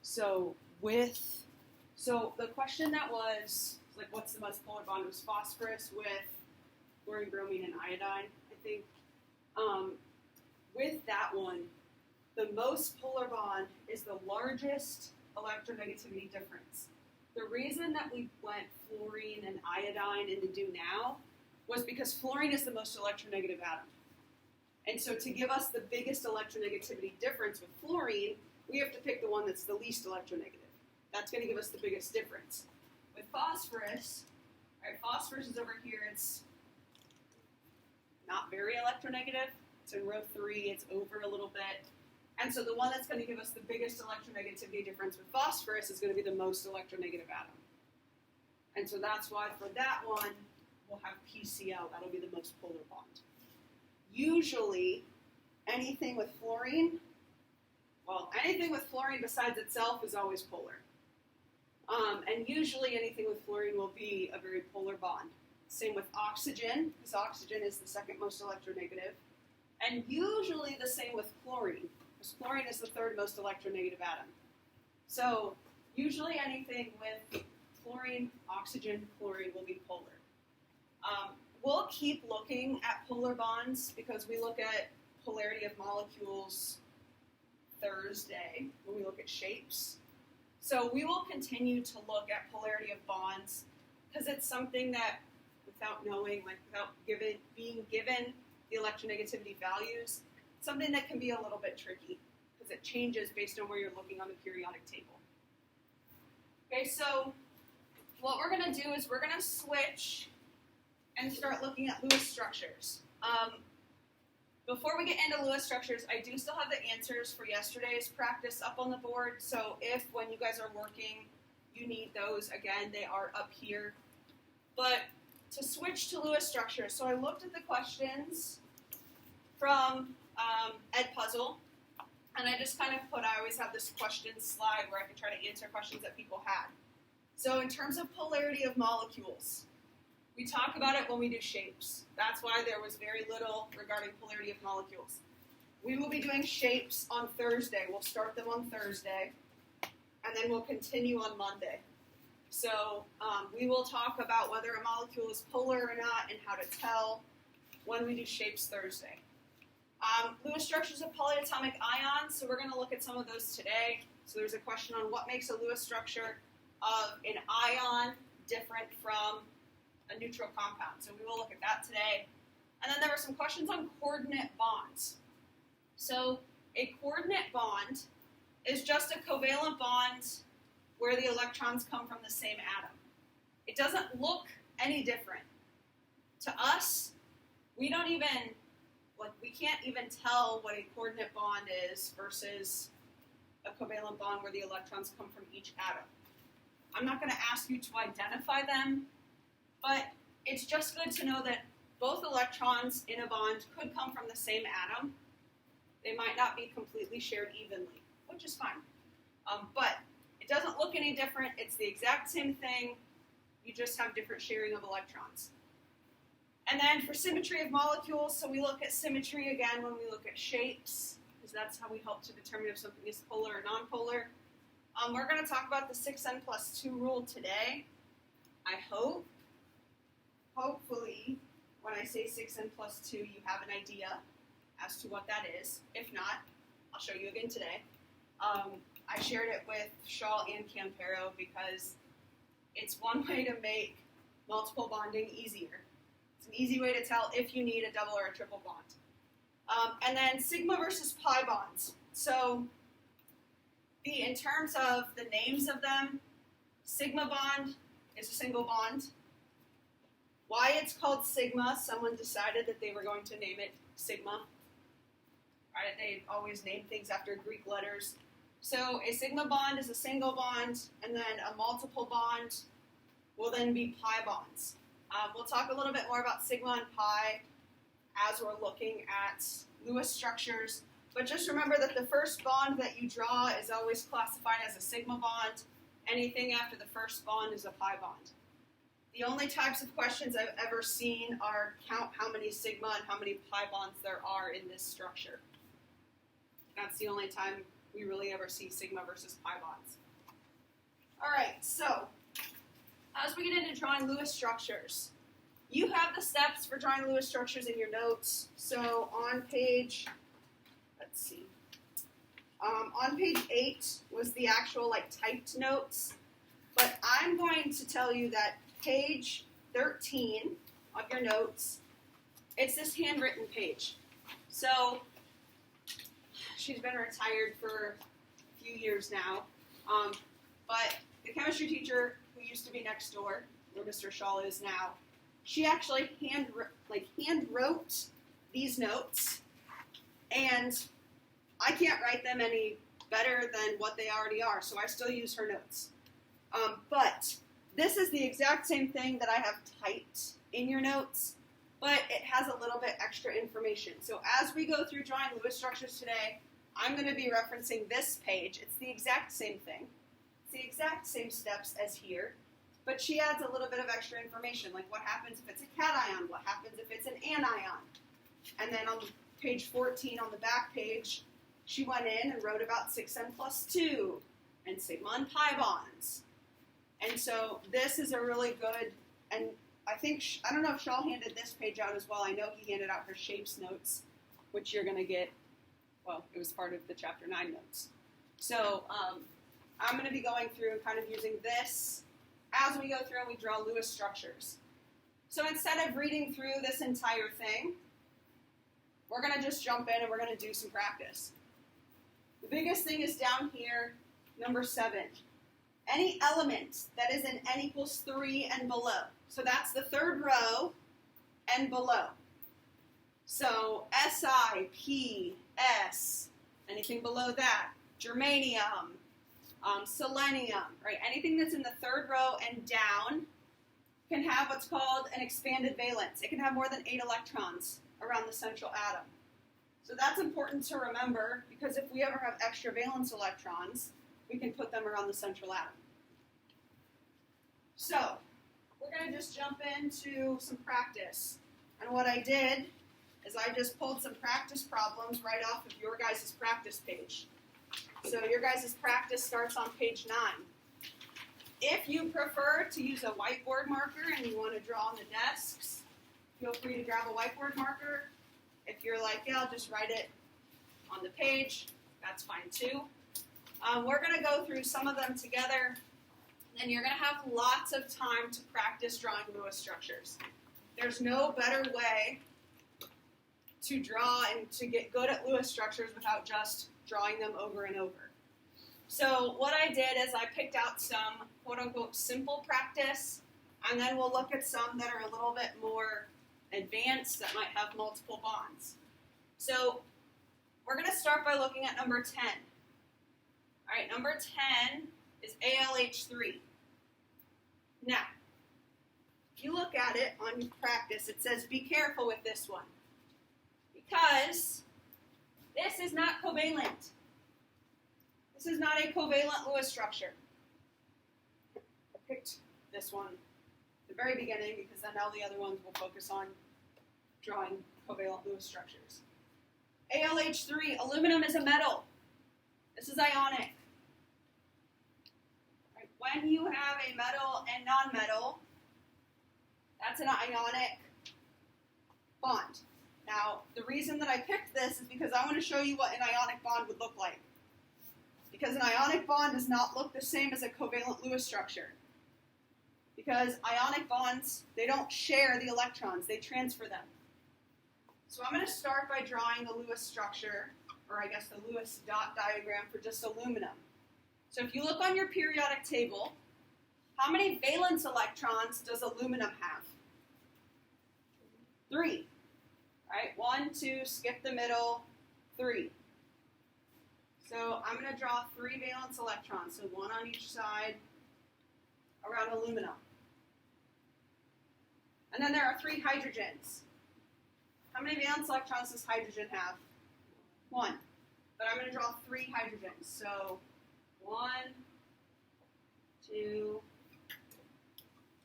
So the question that was, like, what's the most polar bond was phosphorus with chlorine, bromine, and iodine, I think. With that one, the most polar bond is the largest electronegativity difference. The reason that we went fluorine and iodine into do now was because fluorine is the most electronegative atom. And so to give us the biggest electronegativity difference with fluorine, we have to pick the one that's the least electronegative. That's going to give us the biggest difference. With phosphorus, right, phosphorus is over here. It's not very electronegative. It's in row 3. It's over a little bit. And so the one that's going to give us the biggest electronegativity difference with phosphorus is going to be the most electronegative atom. And so that's why for that one, we'll have PCl. That'll be the most polar bond. Usually, anything with fluorine besides itself is always polar. And usually anything with fluorine will be a very polar bond. Same with oxygen, because oxygen is the second most electronegative. And usually the same with chlorine, because chlorine is the third most electronegative atom. So usually anything with fluorine, oxygen, chlorine will be polar. We'll keep looking at polar bonds because we look at polarity of molecules Thursday when we look at shapes. So we will continue to look at polarity of bonds because it's something that, without knowing, without being given the electronegativity values, something that can be a little bit tricky because it changes based on where you're looking on the periodic table. Okay, so what we're going to do is we're going to switch and start looking at Lewis structures. Before we get into Lewis structures, I do still have the answers for yesterday's practice up on the board. So if, when you guys are working, you need those, again, they are up here. But to switch to Lewis structures, so I looked at the questions from Ed Puzzle, and I just kind of I always have this question slide where I can try to answer questions that people had. So in terms of polarity of molecules, we talk about it when we do shapes. That's why there was very little regarding polarity of molecules. We will be doing shapes on Thursday. We'll start them on Thursday, and then we'll continue on Monday. So we will talk about whether a molecule is polar or not and how to tell when we do shapes Thursday. Lewis structures of polyatomic ions, so we're going to look at some of those today. So there's a question on what makes a Lewis structure of an ion different from a neutral compound. So we will look at that today. And then there were some questions on coordinate bonds. So a coordinate bond is just a covalent bond where the electrons come from the same atom. It doesn't look any different. To us, we can't even tell what a coordinate bond is versus a covalent bond where the electrons come from each atom. I'm not going to ask you to identify them, but it's just good to know that both electrons in a bond could come from the same atom. They might not be completely shared evenly, which is fine. But it doesn't look any different. It's the exact same thing. You just have different sharing of electrons. And then for symmetry of molecules, so we look at symmetry again when we look at shapes, because that's how we help to determine if something is polar or nonpolar. We're going to talk about the 6n+2 rule today. I hope. Hopefully, when I say 6n+2, you have an idea as to what that is. If not, I'll show you again today. I shared it with Shaw and Campero because it's one way to make multiple bonding easier. It's an easy way to tell if you need a double or a triple bond. And then sigma versus pi bonds. So in terms of the names of them, sigma bond is a single bond. Why it's called sigma, someone decided that they were going to name it sigma. Right? They always name things after Greek letters. So a sigma bond is a single bond, and then a multiple bond will then be pi bonds. We'll talk a little bit more about sigma and pi as we're looking at Lewis structures, but just remember that the first bond that you draw is always classified as a sigma bond. Anything after the first bond is a pi bond. The only types of questions I've ever seen are count how many sigma and how many pi bonds there are in this structure. That's the only time we really ever see sigma versus pi bonds. All right, so as we get into drawing Lewis structures, you have the steps for drawing Lewis structures in your notes. So on page, let's see, on page 8 was the actual typed notes, but I'm going to tell you that page 13 of your notes, it's this handwritten page. So she's been retired for a few years now, but the chemistry teacher who used to be next door, where Mr. Shaw is now, she actually hand wrote these notes, and I can't write them any better than what they already are, so I still use her notes. But this is the exact same thing that I have typed in your notes, but it has a little bit extra information. So as we go through drawing Lewis structures today, I'm going to be referencing this page. It's the exact same thing. It's the exact same steps as here, but she adds a little bit of extra information, like what happens if it's a cation, what happens if it's an anion. And then on page 14 on the back page, she went in and wrote about 6n plus 2 and sigma and pi bonds. And so this is a really good, and I don't know if Shaw handed this page out as well. I know he handed out her shapes notes, which you're going to get, well, it was part of the chapter 9 notes. So I'm going to be going through and kind of using this as we go through and we draw Lewis structures. So instead of reading through this entire thing, we're going to just jump in and we're going to do some practice. The biggest thing is down here, number 7. Any element that is in n equals 3 and below. So that's the third row and below. So Si, P, S, anything below that, germanium, selenium, right? Anything that's in the third row and down can have what's called an expanded valence. It can have more than 8 electrons around the central atom. So that's important to remember, because if we ever have extra valence electrons, we can put them around the central atom. So we're going to just jump into some practice. And what I did is I just pulled some practice problems right off of your guys' practice page. So your guys' practice starts on page 9. If you prefer to use a whiteboard marker and you want to draw on the desks, feel free to grab a whiteboard marker. If you're like, yeah, I'll just write it on the page, that's fine too. We're going to go through some of them together, and you're going to have lots of time to practice drawing Lewis structures. There's no better way to draw and to get good at Lewis structures without just drawing them over and over. So what I did is I picked out some quote-unquote simple practice, and then we'll look at some that are a little bit more advanced that might have multiple bonds. So we're going to start by looking at number 10. All right, number 10 is ALH3. Now, if you look at it on practice, it says be careful with this one, because this is not covalent. This is not a covalent Lewis structure. I picked this one at the very beginning because then all the other ones will focus on drawing covalent Lewis structures. ALH3, aluminum is a metal. This is ionic. Right. When you have a metal and nonmetal, that's an ionic bond. Now, the reason that I picked this is because I want to show you what an ionic bond would look like. Because an ionic bond does not look the same as a covalent Lewis structure. Because ionic bonds, they don't share the electrons, they transfer them. So I'm going to start by drawing the Lewis structure, or I guess the Lewis dot diagram for just aluminum. So if you look on your periodic table, how many valence electrons does aluminum have? 3. Right? 1, 2, skip the middle, 3. So I'm going to draw 3 valence electrons, so 1 on each side around aluminum. And then there are 3 hydrogens. How many valence electrons does hydrogen have? 1. But I'm going to draw 3 hydrogens. So 1, 2,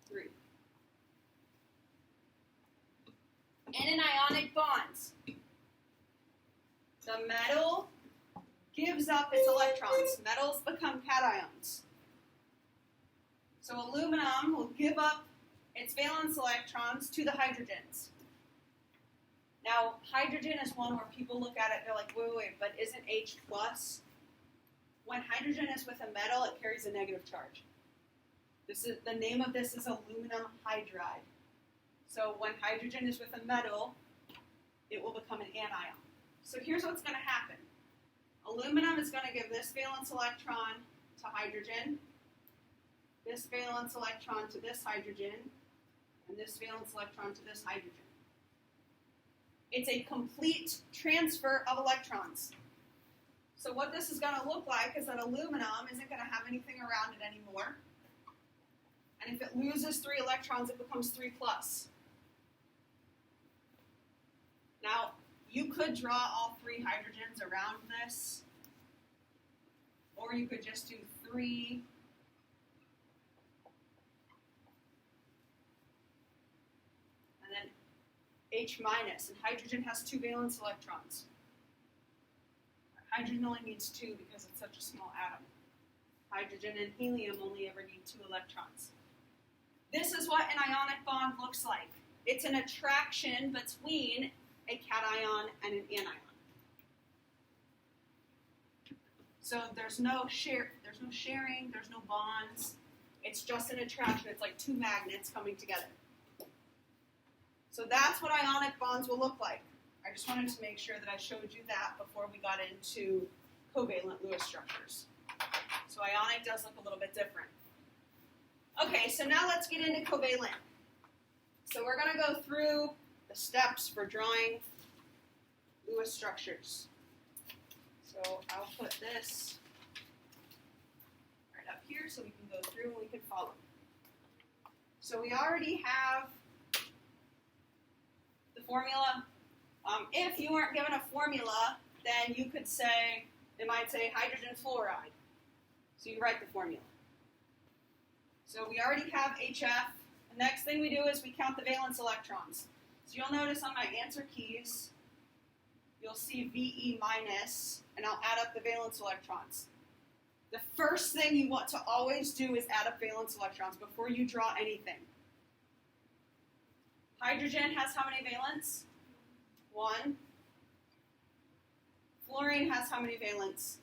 3. In an ionic bond, the metal gives up its electrons. Metals become cations. So aluminum will give up its valence electrons to the hydrogens. Now, hydrogen is one where people look at it, they're like, wait, but isn't H plus? When hydrogen is with a metal, it carries a negative charge. The name of this is aluminum hydride. So when hydrogen is with a metal, it will become an anion. So here's what's going to happen. Aluminum is going to give this valence electron to hydrogen, this valence electron to this hydrogen, and this valence electron to this hydrogen. It's a complete transfer of electrons. So what this is going to look like is that aluminum isn't going to have anything around it anymore. And if it loses 3 electrons, it becomes 3 plus. Now, you could draw all 3 hydrogens around this, or you could just do 3 and then H minus, and hydrogen has 2 valence electrons. Hydrogen only needs 2 because it's such a small atom. Hydrogen and helium only ever need 2 electrons. This is what an ionic bond looks like. It's an attraction between a cation and an anion. So there's no sharing, there's no bonds. It's just an attraction. It's like 2 magnets coming together. So that's what ionic bonds will look like. I just wanted to make sure that I showed you that before we got into covalent Lewis structures. So ionic does look a little bit different. Okay, so now let's get into covalent. So we're going to go through the steps for drawing Lewis structures. So I'll put this right up here so we can go through and we can follow. So we already have the formula. If you weren't given a formula, then you could say, it might say hydrogen fluoride. So you write the formula. So we already have HF. The next thing we do is we count the valence electrons. So you'll notice on my answer keys, you'll see VE minus, and I'll add up the valence electrons. The first thing you want to always do is add up valence electrons before you draw anything. Hydrogen has how many valence? 1. Fluorine has how many valence?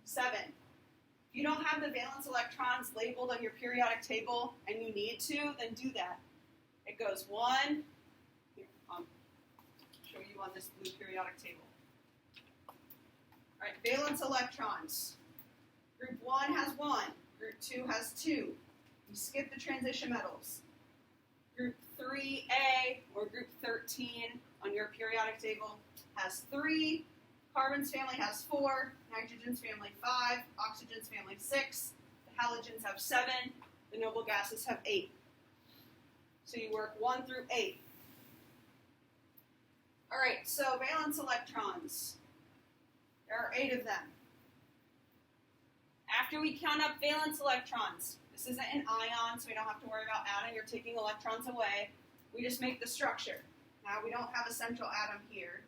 7. If you don't have the valence electrons labeled on your periodic table and you need to, then do that. It goes 1. Here, I'll show you on this blue periodic table. All right, valence electrons. Group 1 has 1. Group 2 has 2. You skip the transition metals. Group 3A, or group 13 on your periodic table, has 3. Carbon's family has 4. Nitrogen's family 5. Oxygen's family 6. The halogens have 7. The noble gases have 8. So you work 1 through 8. All right, so valence electrons. There are 8 of them. After we count up valence electrons, this isn't an ion, so we don't have to worry about adding or taking electrons away. We just make the structure. Now, we don't have a central atom here.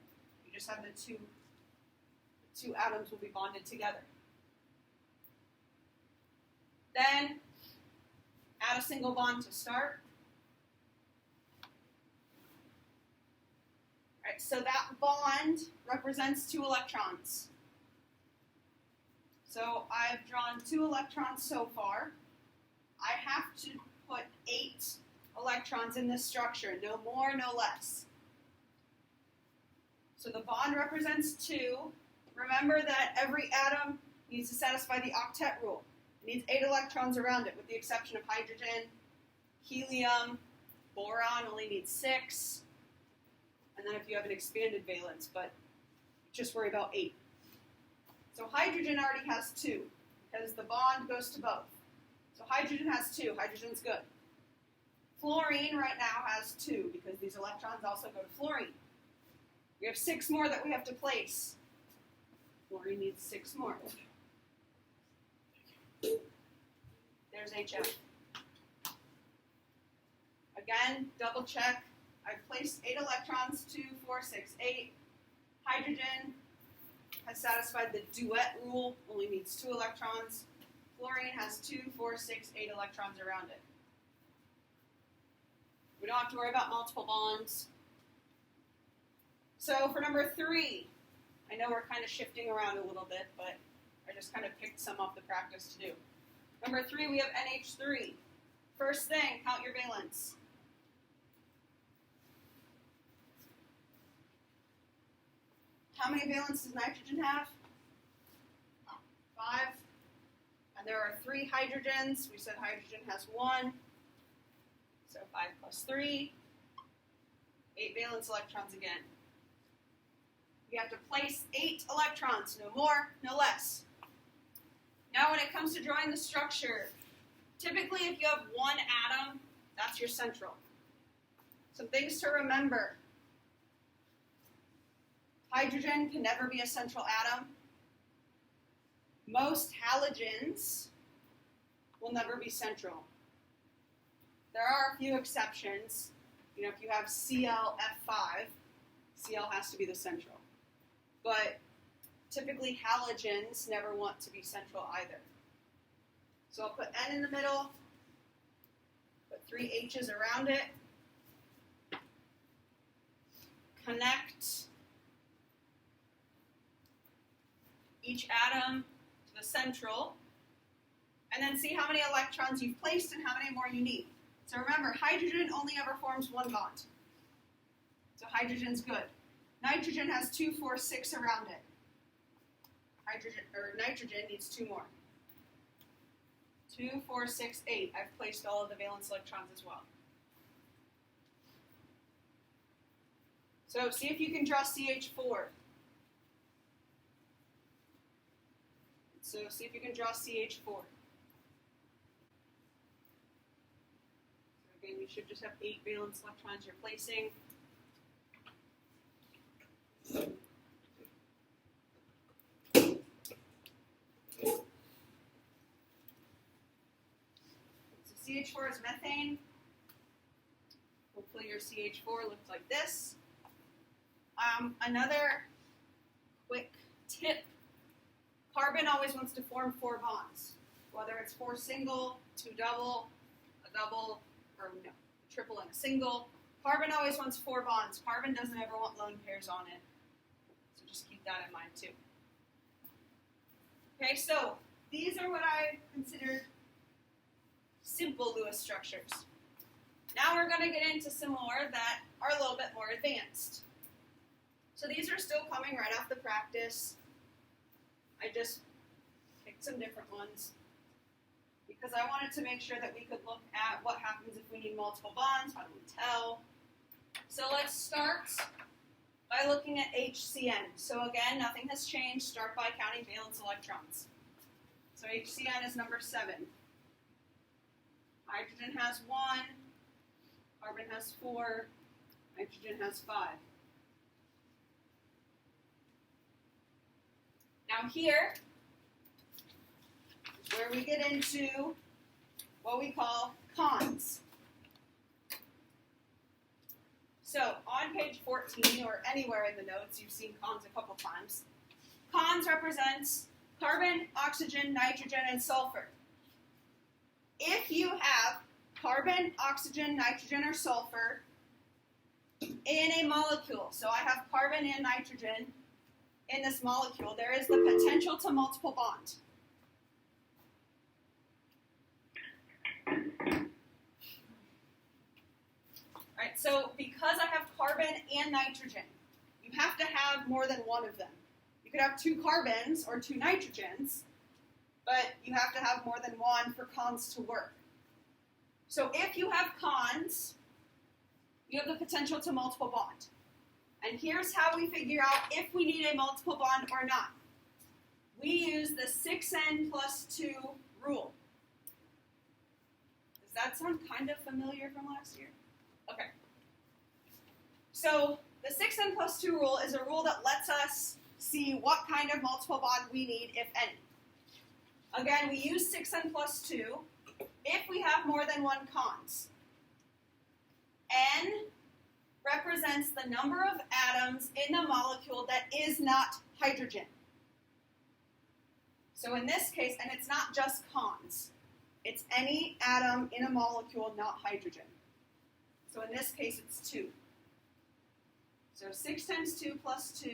We just have the two atoms will be bonded together. Then, add a single bond to start. All right, so that bond represents 2 electrons. So I've drawn 2 electrons so far. I have to put 8 electrons in this structure, no more, no less. So the bond represents 2. Remember that every atom needs to satisfy the octet rule. It needs 8 electrons around it, with the exception of hydrogen, helium, boron only needs 6. And then if you have an expanded valence, but just worry about 8. So hydrogen already has 2, because the bond goes to both. So hydrogen has 2. Hydrogen's good. Fluorine right now has 2, because these electrons also go to fluorine. We have 6 more that we have to place. Fluorine needs 6 more. There's HF. Again, double check. I've placed 8 electrons, 2, 4, 6, 8. Hydrogen has satisfied the duet rule, only needs 2 electrons. Fluorine has 2, 4, 6, 8 electrons around it. We don't have to worry about multiple bonds. So for number 3, I know we're kind of shifting around a little bit, but I just kind of picked some off the practice to do. Number 3, we have NH3. First thing, count your valence. How many valence does nitrogen have? 5. And there are 3 hydrogens. We said hydrogen has 1. So 5 plus 3. 8 valence electrons again. You have to place 8 electrons, no more, no less. Now when it comes to drawing the structure, typically if you have 1 atom, that's your central. Some things to remember. Hydrogen can never be a central atom. Most halogens will never be central. There are a few exceptions. You know, if you have ClF5, Cl has to be the central. But typically halogens never want to be central either. So I'll put N in the middle, put 3 H's around it, connect each atom to the central, and then see how many electrons you've placed and how many more you need. So remember, hydrogen only ever forms 1 bond. So hydrogen's good. Nitrogen has 2, 4, 6 around it. Nitrogen needs 2 more. 2, 4, 6, 8. I've placed all of the valence electrons as well. So see if you can draw CH4. So see if you can draw CH4. So again, you should just have 8 valence electrons you're placing. So CH4 is methane. Hopefully your CH4 looks like this. Another quick tip. Carbon always wants to form 4 bonds. Whether it's 4 single, 2 double, a double, or no, a triple and a single. Carbon always wants 4 bonds. Carbon doesn't ever want lone pairs on it. So just keep that in mind too. Okay, so these are what I consider simple Lewis structures. Now we're going to get into some more that are a little bit more advanced. So these are still coming right off the practice. I just picked some different ones because I wanted to make sure that we could look at what happens if we need multiple bonds. How do we tell? So let's start by looking at HCN. So again, nothing has changed. Start by counting valence electrons. So HCN is number 7. Hydrogen has 1. Carbon has 4. Nitrogen has 5. Now here is where we get into what we call cons. So on page 14 or anywhere in the notes, you've seen cons a couple times. Cons represents carbon, oxygen, nitrogen, and sulfur. If you have carbon, oxygen, nitrogen, or sulfur in a molecule, so I have carbon and nitrogen in this molecule, there is the potential to multiple bond. Right, so because I have carbon and nitrogen, you have to have more than one of them. You could have 2 carbons or 2 nitrogens, but you have to have more than one for cons to work. So if you have cons, you have the potential to multiple bond. And here's how we figure out if we need a multiple bond or not. We use the 6n plus 2 rule. Does that sound kind of familiar from last year? Okay. So the 6n plus 2 rule is a rule that lets us see what kind of multiple bond we need, if any. Again, we use 6n plus 2 if we have more than 1 cons. N represents the number of atoms in the molecule that is not hydrogen. So in this case, and it's not just cons, it's any atom in a molecule not hydrogen. So in this case, it's 2. So 6 times 2 plus 2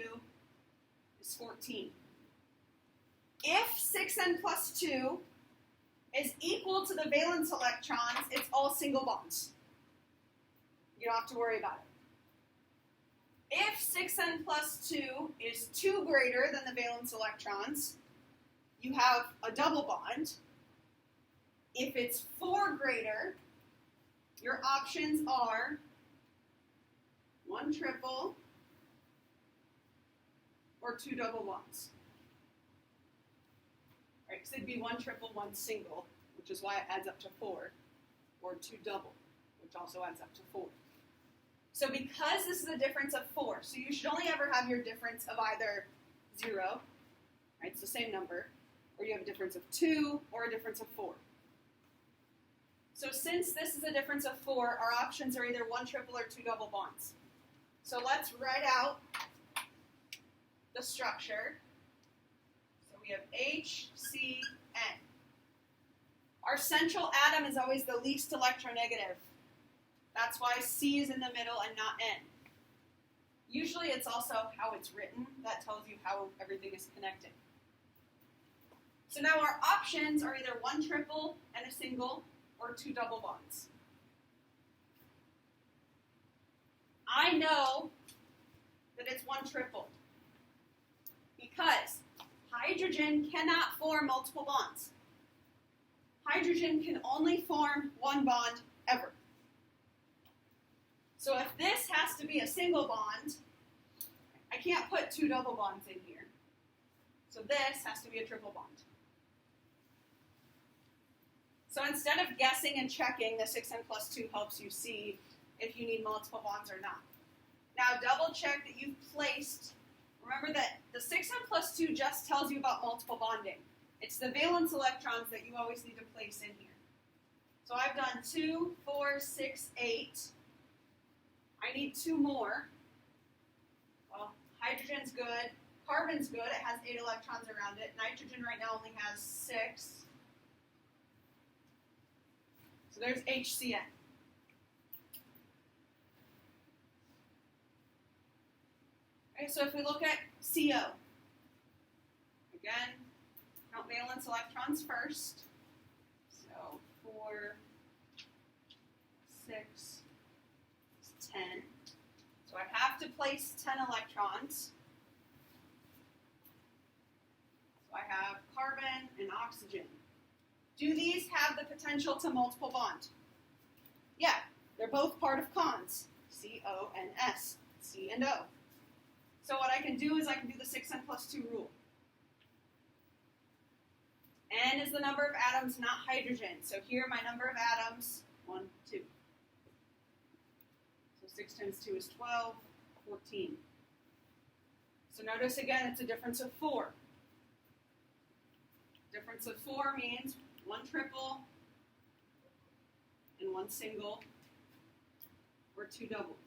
is 14. If 6n plus 2 is equal to the valence electrons, it's all single bonds. You don't have to worry about it. If 6n plus 2 is 2 greater than the valence electrons, you have a double bond. If it's 4 greater, your options are 1 triple or 2 double bonds. Right, because it'd be 1 triple, 1 single, which is why it adds up to 4, or 2 double, which also adds up to 4. So because this is a difference of 4, so you should only ever have your difference of either 0, right, it's the same number, or you have a difference of 2, or a difference of 4. So since this is a difference of 4, our options are either 1 triple or 2 double bonds. So let's write out the structure. So we have H, C, N. Our central atom is always the least electronegative. That's why C is in the middle and not N. Usually it's also how it's written that tells you how everything is connected. So now our options are either 1 triple and a single, or 2 double bonds. I know that it's 1 triple because hydrogen cannot form multiple bonds. Hydrogen can only form 1 bond ever. So if this has to be a single bond, I can't put 2 double bonds in here. So this has to be a triple bond. So instead of guessing and checking, the 6n plus 2 helps you see if you need multiple bonds or not. Now double check that you've placed, remember that the 6n plus 2 just tells you about multiple bonding. It's the valence electrons that you always need to place in here. So I've done 2, 4, 6, 8. I need 2 more. Well, hydrogen's good, carbon's good, it has 8 electrons around it. Nitrogen right now only has 6. So there's HCN. Okay, so if we look at CO, again, count valence electrons first. So 4, 6, 10. So I have to place 10 electrons. So I have carbon and oxygen. Do these have the potential to multiple bond? Yeah, they're both part of cons. C, O, and S. C and O. So what I can do is I can do the 6n plus 2 rule. N is the number of atoms, not hydrogen. So here my number of atoms, 1, 2. So 6 times 2 is 12, 14. So notice again, it's a difference of 4. Difference of 4 means 1 triple and 1 single, or 2 double.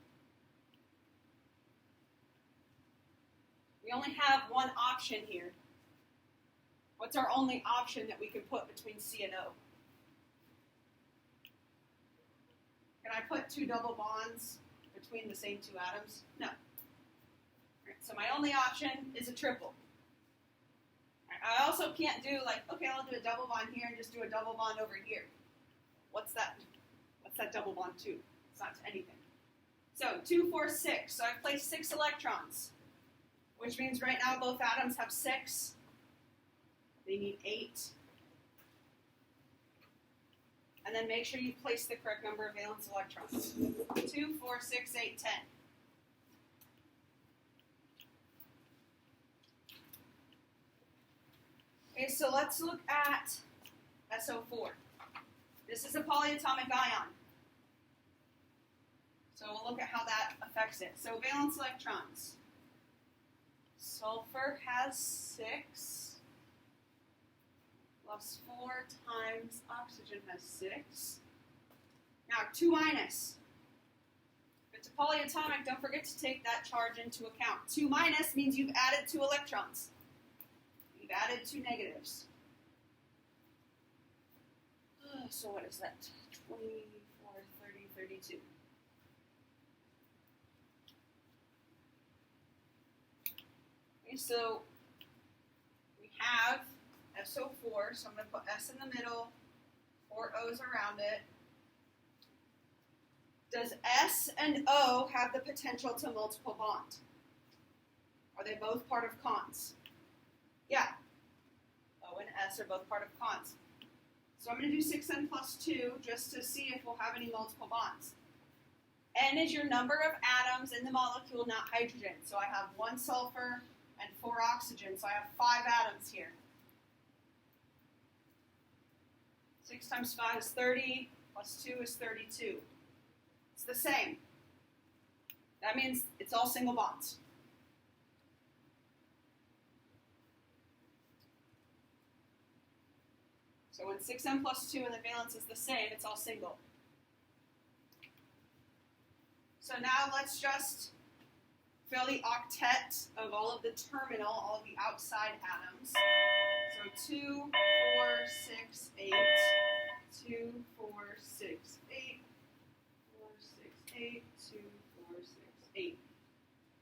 We only have one option here. What's our only option that we can put between C and O? Can I put 2 double bonds between the same 2 atoms? No. Right, so my only option is a triple. I also can't do like, okay, I'll do a double bond here and just do a double bond over here. What's that double bond to? It's not to anything. So 2, 4, 6. So I've placed 6 electrons, which means right now both atoms have 6. They need 8. And then make sure you place the correct number of valence electrons. 2, 4, 6, 8, 10. Okay, so let's look at SO4. This is a polyatomic ion. So we'll look at how that affects it. So valence electrons. Sulfur has 6 plus 4 times oxygen has 6. Now 2 minus. If it's a polyatomic, don't forget to take that charge into account. 2 minus means you've added 2 electrons. We've added two negatives. So what is that? 24, 30, 32. Okay, so we have SO4, so I'm going to put S in the middle, 4 O's around it. Does S and O have the potential to multiple bond? Are they both part of cons? Yeah. O and S are both part of cons. So I'm going to do 6N plus 2 just to see if we'll have any multiple bonds. N is your number of atoms in the molecule, not hydrogen. So I have 1 sulfur and 4 oxygen. So I have 5 atoms here. 6 times 5 is 30, plus 2 is 32. It's the same. That means it's all single bonds. So when 6N plus 2 and the valence is the same, it's all single. So now let's just fill the octet of all of the terminal, all of the outside atoms. So 2, 4, 6, 8, 2, 4, 6, 8, 4, 6, 8, 2, 4, 6, 8.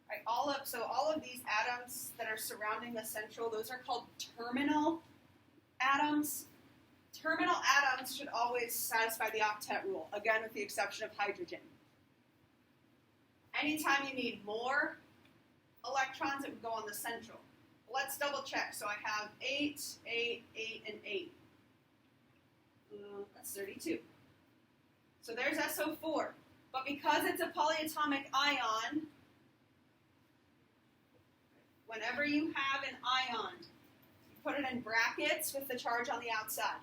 Right, all of these atoms that are surrounding the central, those are called terminal atoms. Terminal atoms should always satisfy the octet rule, again with the exception of hydrogen. Anytime you need more electrons, it would go on the central. Let's double check. So I have 8, 8, 8, and 8. That's 32. So there's SO4. But because it's a polyatomic ion, whenever you have an ion, you put it in brackets with the charge on the outside.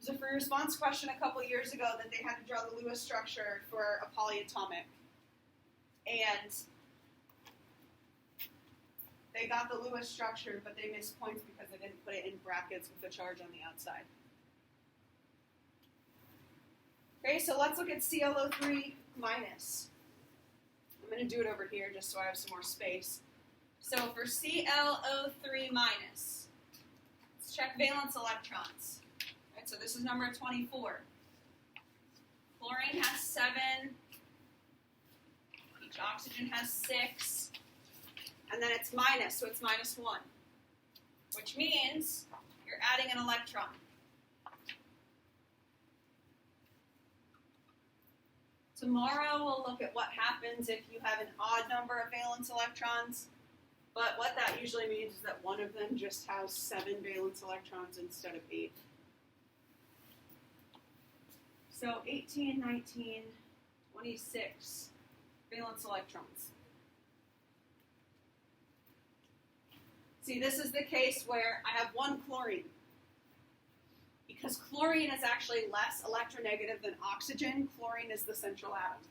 There's a free response question a couple years ago that they had to draw the Lewis structure for a polyatomic. And they got the Lewis structure, but they missed points because they didn't put it in brackets with the charge on the outside. Okay, so let's look at ClO3 minus. I'm going to do it over here just so I have some more space. So for ClO3 minus, let's check valence electrons. Right, so this is number 24. Chlorine has 7. Each oxygen has 6. And then it's minus, so it's minus 1. Which means you're adding an electron. Tomorrow we'll look at what happens if you have an odd number of valence electrons. But what that usually means is that one of them just has 7 valence electrons instead of 8. So 18, 19, 26 valence electrons. See, this is the case where I have 1 chlorine. Because chlorine is actually less electronegative than oxygen, chlorine is the central atom.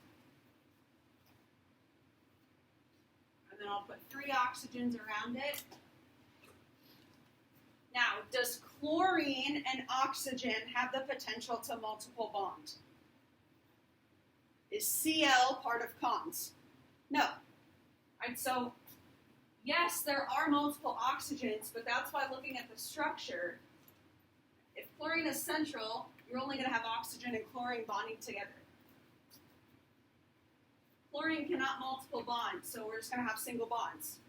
And then I'll put 3 oxygens around it. Now, does chlorine and oxygen have the potential to multiple bond? Is Cl part of cons? No. Right, so, yes, there are multiple oxygens, but that's why looking at the structure, if chlorine is central, you're only going to have oxygen and chlorine bonding together. Chlorine cannot multiple bond, so we're just going to have single bonds.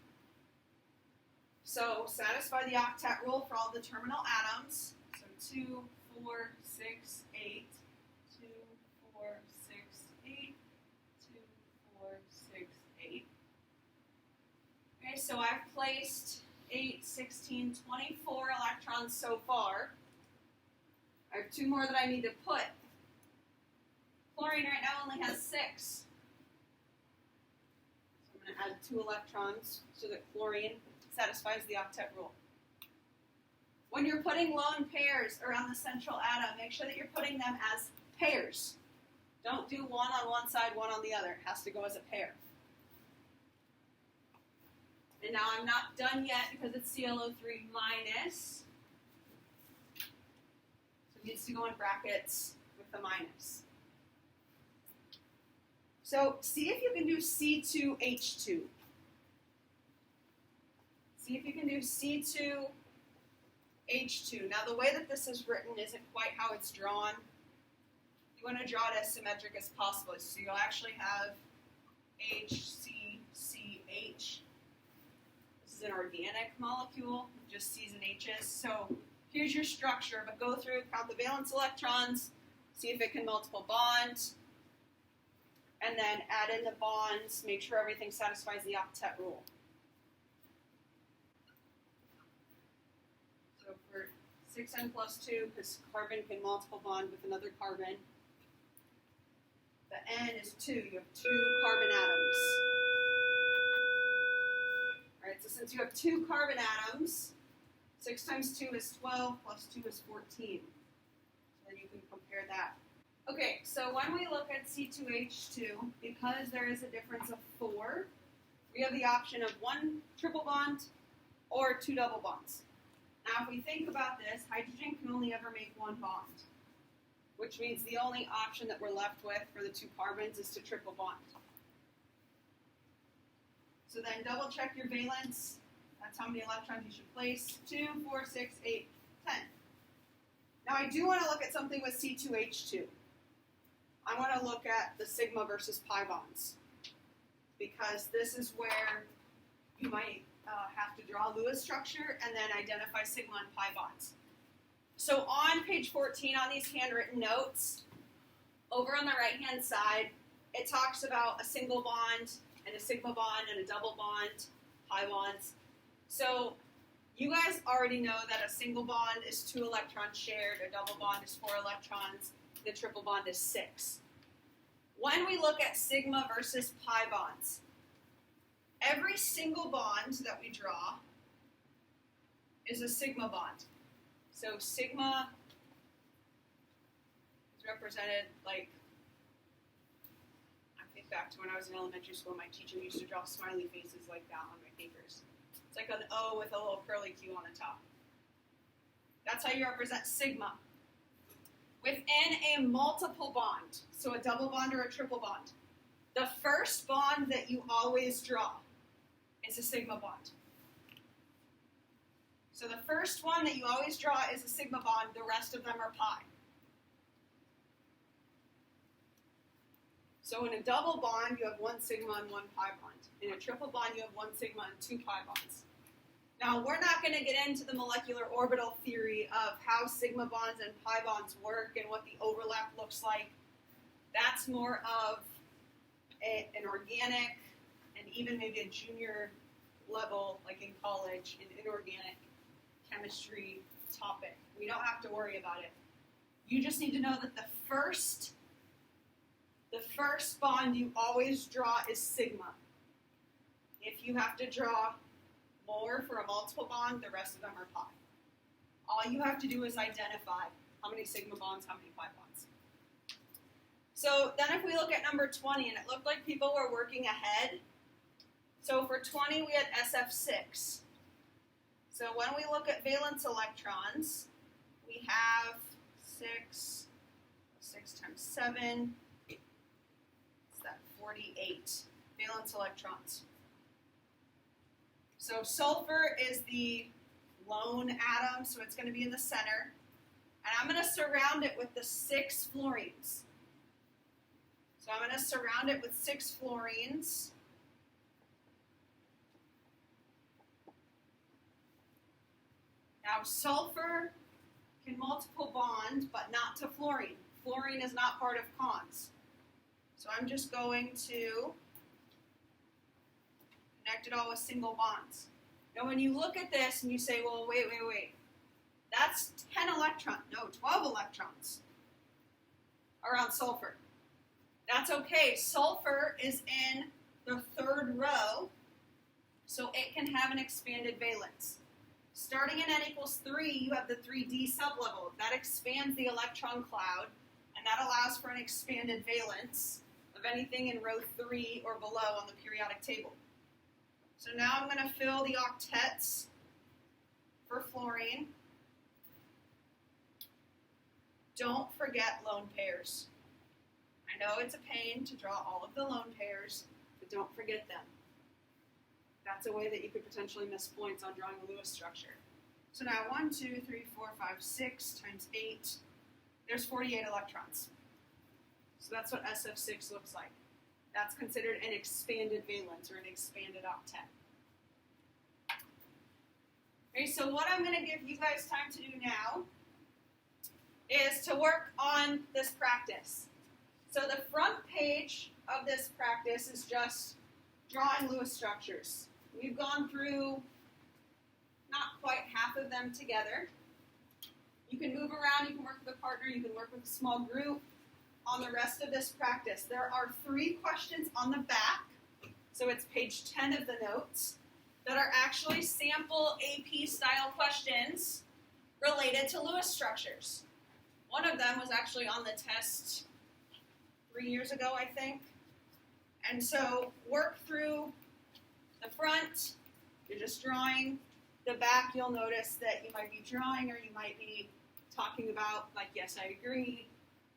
So satisfy the octet rule for all the terminal atoms. So 2, 4, 6, 8, 2, 4, 6, 8, 2, 4, 6, 8. Okay, so I've placed 8, 16, 24 electrons so far. I have 2 more that I need to put. Chlorine right now only has 6. So I'm going to add 2 electrons so that chlorine satisfies the octet rule. When you're putting lone pairs around the central atom, make sure that you're putting them as pairs. Don't do one on one side, one on the other. It has to go as a pair. And now I'm not done yet because it's ClO3 minus. So it needs to go in brackets with the minus. So see if you can do C2H2. See if you can do C2H2. Now the way that this is written isn't quite how it's drawn. You want to draw it as symmetric as possible. So you'll actually have HCCH. This is an organic molecule, just C's and H's. So here's your structure, but go through, count the valence electrons, see if it can multiple bond, and then add in the bonds, make sure everything satisfies the octet rule. So for 6n plus 2, this carbon can multiple bond with another carbon. The N is 2. You have 2 carbon atoms. All right, so since you have 2 carbon atoms, 6 times 2 is 12, plus 2 is 14. So then you can compare that. Okay, so when we look at C2H2, because there is a difference of 4, we have the option of 1 triple bond or 2 double bonds. Now if we think about this, hydrogen can only ever make 1 bond, which means the only option that we're left with for the 2 carbons is to triple bond. So then double check your valence. That's how many electrons you should place. 2, 4, 6, 8, 10. Now I do want to look at something with C2H2. I want to look at the sigma versus pi bonds, because this is where you might have to draw a Lewis structure and then identify sigma and pi bonds. So on page 14 on these handwritten notes, over on the right-hand side, it talks about a single bond and a sigma bond and a double bond, pi bonds. So you guys already know that a single bond is 2 electrons shared, a double bond is 4 electrons, the triple bond is 6. When we look at sigma versus pi bonds, every single bond that we draw is a sigma bond. So sigma is represented like, I think back to when I was in elementary school, my teacher used to draw smiley faces like that on my papers. It's like an O with a little curly Q on the top. That's how you represent sigma. Within a multiple bond, so a double bond or a triple bond, the first bond that you always draw is a sigma bond. So the first one that you always draw is a sigma bond, the rest of them are pi. So in a double bond, you have 1 sigma and 1 pi bond. In a triple bond, you have 1 sigma and 2 pi bonds. Now, we're not going to get into the molecular orbital theory of how sigma bonds and pi bonds work and what the overlap looks like. That's more of an organic and even maybe a junior level, like in college, an inorganic chemistry topic. We don't have to worry about it. You just need to know that the first bond you always draw is sigma. If you have to draw more for a multiple bond, the rest of them are pi. All you have to do is identify how many sigma bonds, how many pi bonds. So then if we look at number 20, and it looked like people were working ahead. So for 20, we had SF6. So when we look at valence electrons, we have 6 times 7, it's that 48 valence electrons. So sulfur is the lone atom, so it's going to be in the center. And I'm going to surround it with the 6 fluorines. So I'm going to surround it with 6 fluorines. Now sulfur can multiple bond, but not to fluorine. Fluorine is not part of cons. So I'm just going to connect it all with single bonds. Now when you look at this and you say, well, wait, that's 10 electrons, no, 12 electrons around sulfur. That's okay. Sulfur is in the 3rd row, so it can have an expanded valence. Starting in n equals 3, you have the 3d sublevel. That expands the electron cloud, and that allows for an expanded valence of anything in row 3 or below on the periodic table. So now I'm going to fill the octets for fluorine. Don't forget lone pairs. I know it's a pain to draw all of the lone pairs, but don't forget them. That's a way that you could potentially miss points on drawing a Lewis structure. So now 1, 2, 3, 4, 5, 6 times 8, there's 48 electrons. So that's what SF6 looks like. That's considered an expanded valence or an expanded octet. Okay, so what I'm going to give you guys time to do now is to work on this practice. So the front page of this practice is just drawing Lewis structures. We've gone through not quite half of them together. You can move around, you can work with a partner, you can work with a small group on the rest of this practice. There are 3 questions on the back, so it's page 10 of the notes, that are actually sample AP style questions related to Lewis structures. One of them was actually on the test 3 years ago, I think. And so work through the front, you're just drawing. The back, you'll notice that you might be drawing or you might be talking about, like, yes, I agree,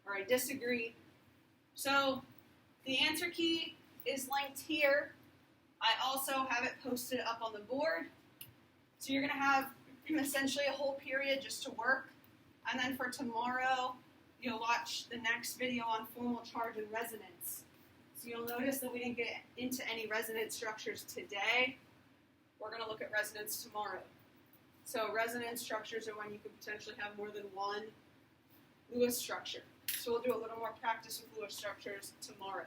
or I disagree. So the answer key is linked here. I also have it posted up on the board. So you're going to have essentially a whole period just to work. And then for tomorrow, you'll watch the next video on formal charge and resonance. So you'll notice that we didn't get into any resonance structures today. We're going to look at resonance tomorrow. So resonance structures are when you could potentially have more than one Lewis structure. So we'll do a little more practice with Lewis structures tomorrow.